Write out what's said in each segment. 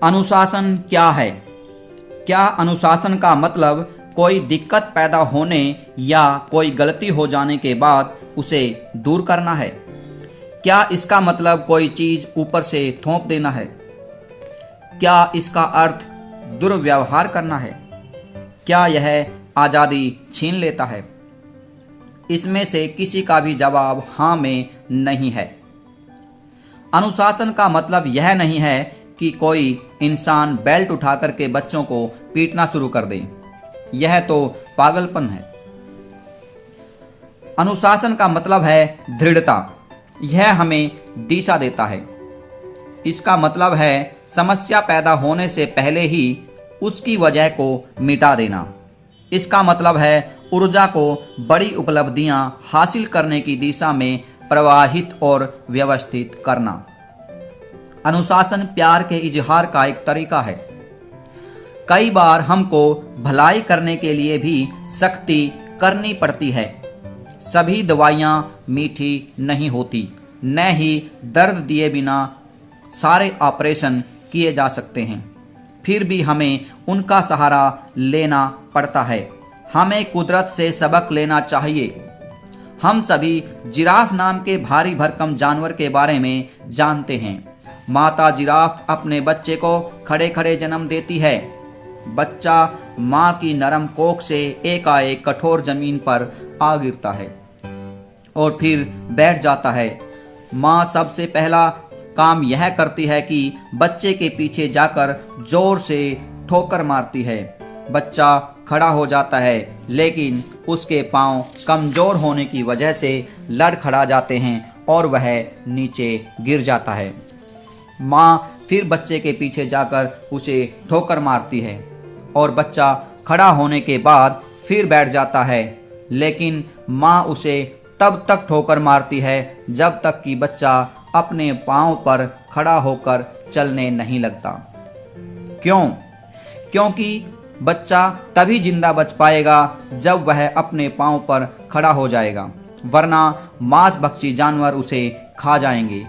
अनुशासन क्या है? क्या अनुशासन का मतलब कोई दिक्कत पैदा होने या कोई गलती हो जाने के बाद उसे दूर करना है? क्या इसका मतलब कोई चीज ऊपर से थोप देना है? क्या इसका अर्थ दुर्व्यवहार करना है? क्या यह आज़ादी छीन लेता है? इसमें से किसी का भी जवाब हाँ में नहीं है। अनुशासन का मतलब यह नहीं है कि कोई इंसान बेल्ट उठा करके बच्चों को पीटना शुरू कर दे। यह तो पागलपन है। अनुशासन का मतलब है दृढ़ता। यह हमें दिशा देता है। इसका मतलब है समस्या पैदा होने से पहले ही उसकी वजह को मिटा देना। इसका मतलब है ऊर्जा को बड़ी उपलब्धियां हासिल करने की दिशा में प्रवाहित और व्यवस्थित करना। अनुशासन प्यार के इजहार का एक तरीका है। कई बार हमको भलाई करने के लिए भी सख्ती करनी पड़ती है। सभी दवाइयाँ मीठी नहीं होती, न ही दर्द दिए बिना सारे ऑपरेशन किए जा सकते हैं। फिर भी हमें उनका सहारा लेना पड़ता है। हमें कुदरत से सबक लेना चाहिए। हम सभी जिराफ नाम के भारी भरकम जानवर के बारे में जानते हैं। माता जिराफ अपने बच्चे को खड़े खड़े जन्म देती है। बच्चा माँ की नरम कोख से एकाएक कठोर जमीन पर आ गिरता है और फिर बैठ जाता है। माँ सबसे पहला काम यह करती है कि बच्चे के पीछे जाकर जोर से ठोकर मारती है। बच्चा खड़ा हो जाता है, लेकिन उसके पांव कमजोर होने की वजह से लड़खड़ा जाते हैं और वह नीचे गिर जाता है। माँ फिर बच्चे के पीछे जाकर उसे ठोकर मारती है और बच्चा खड़ा होने के बाद फिर बैठ जाता है, लेकिन माँ उसे तब तक ठोकर मारती है जब तक कि बच्चा अपने पांव पर खड़ा होकर चलने नहीं लगता। क्यों? क्योंकि बच्चा तभी जिंदा बच पाएगा जब वह अपने पांव पर खड़ा हो जाएगा, वरना मांसभक्षी जानवर उसे खा जाएंगे।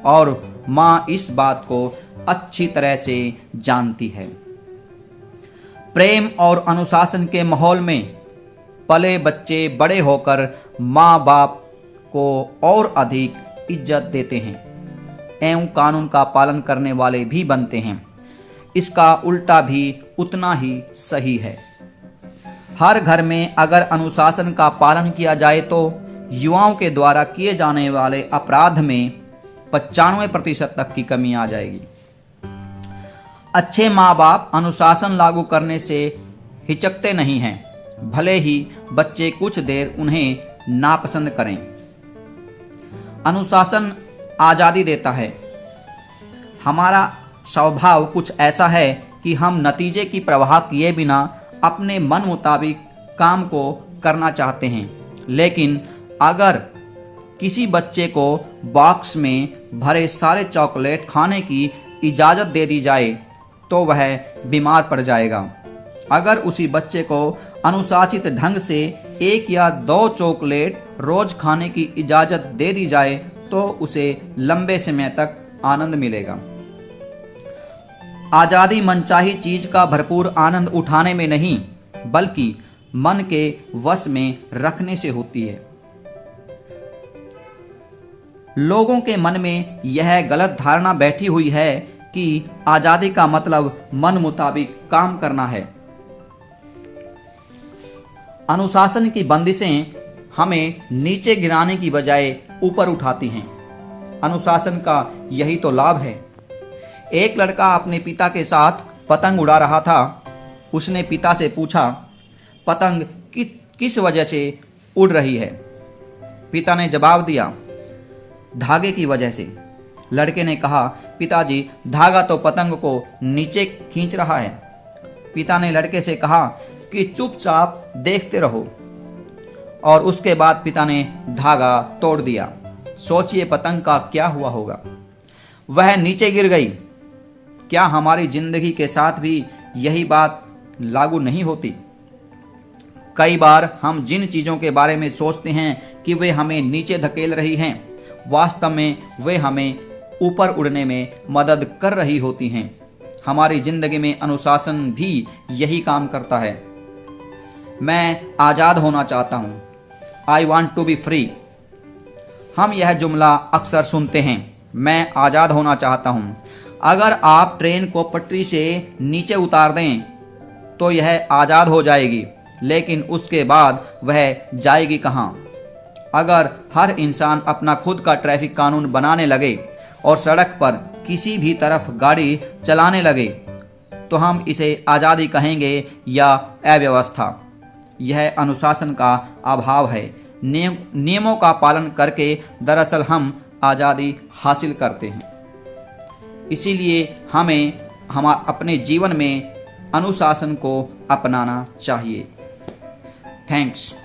और माँ इस बात को अच्छी तरह से जानती है। प्रेम और अनुशासन के माहौल में पले बच्चे बड़े होकर माँ बाप को और अधिक इज्जत देते हैं एवं कानून का पालन करने वाले भी बनते हैं। इसका उल्टा भी उतना ही सही है। हर घर में अगर अनुशासन का पालन किया जाए तो युवाओं के द्वारा किए जाने वाले अपराध में 95% तक की कमी आ जाएगी। अच्छे माँ बाप अनुशासन लागू करने से हिचकते नहीं हैं, भले ही बच्चे कुछ देर उन्हें नापसंद करें। अनुशासन आज़ादी देता है। हमारा स्वभाव कुछ ऐसा है कि हम नतीजे की परवाह किए बिना अपने मन मुताबिक काम को करना चाहते हैं। लेकिन अगर किसी बच्चे को बॉक्स में भरे सारे चॉकलेट खाने की इजाज़त दे दी जाए तो वह बीमार पड़ जाएगा। अगर उसी बच्चे को अनुशासित ढंग से 1 या 2 चॉकलेट रोज खाने की इजाज़त दे दी जाए तो उसे लंबे समय तक आनंद मिलेगा। आज़ादी मनचाही चीज का भरपूर आनंद उठाने में नहीं, बल्कि मन के वश में रखने से होती है। लोगों के मन में यह गलत धारणा बैठी हुई है कि आज़ादी का मतलब मन मुताबिक काम करना है। अनुशासन की बंदिशें हमें नीचे गिराने की बजाय ऊपर उठाती हैं। अनुशासन का यही तो लाभ है। एक लड़का अपने पिता के साथ पतंग उड़ा रहा था। उसने पिता से पूछा, पतंग किस वजह से उड़ रही है? पिता ने जवाब दिया, धागे की वजह से। लड़के ने कहा, पिताजी, धागा तो पतंग को नीचे खींच रहा है। पिता ने लड़के से कहा कि चुपचाप देखते रहो। और उसके बाद पिता ने धागा तोड़ दिया। सोचिए पतंग का क्या हुआ होगा। वह नीचे गिर गई। क्या हमारी जिंदगी के साथ भी यही बात लागू नहीं होती? कई बार हम जिन चीज़ों के बारे में सोचते हैं कि वे हमें नीचे धकेल रही हैं, वास्तव में वे हमें ऊपर उड़ने में मदद कर रही होती हैं। हमारी जिंदगी में अनुशासन भी यही काम करता है। मैं आज़ाद होना चाहता हूँ। I want to be free. हम यह जुमला अक्सर सुनते हैं, मैं आज़ाद होना चाहता हूँ। अगर आप ट्रेन को पटरी से नीचे उतार दें तो यह आज़ाद हो जाएगी, लेकिन उसके बाद वह जाएगी कहाँ? अगर हर इंसान अपना खुद का ट्रैफिक कानून बनाने लगे और सड़क पर किसी भी तरफ गाड़ी चलाने लगे तो हम इसे आज़ादी कहेंगे या अव्यवस्था? यह अनुशासन का अभाव है। नियमों का पालन करके दरअसल हम आज़ादी हासिल करते हैं। इसीलिए हमें अपने जीवन में अनुशासन को अपनाना चाहिए। थैंक्स।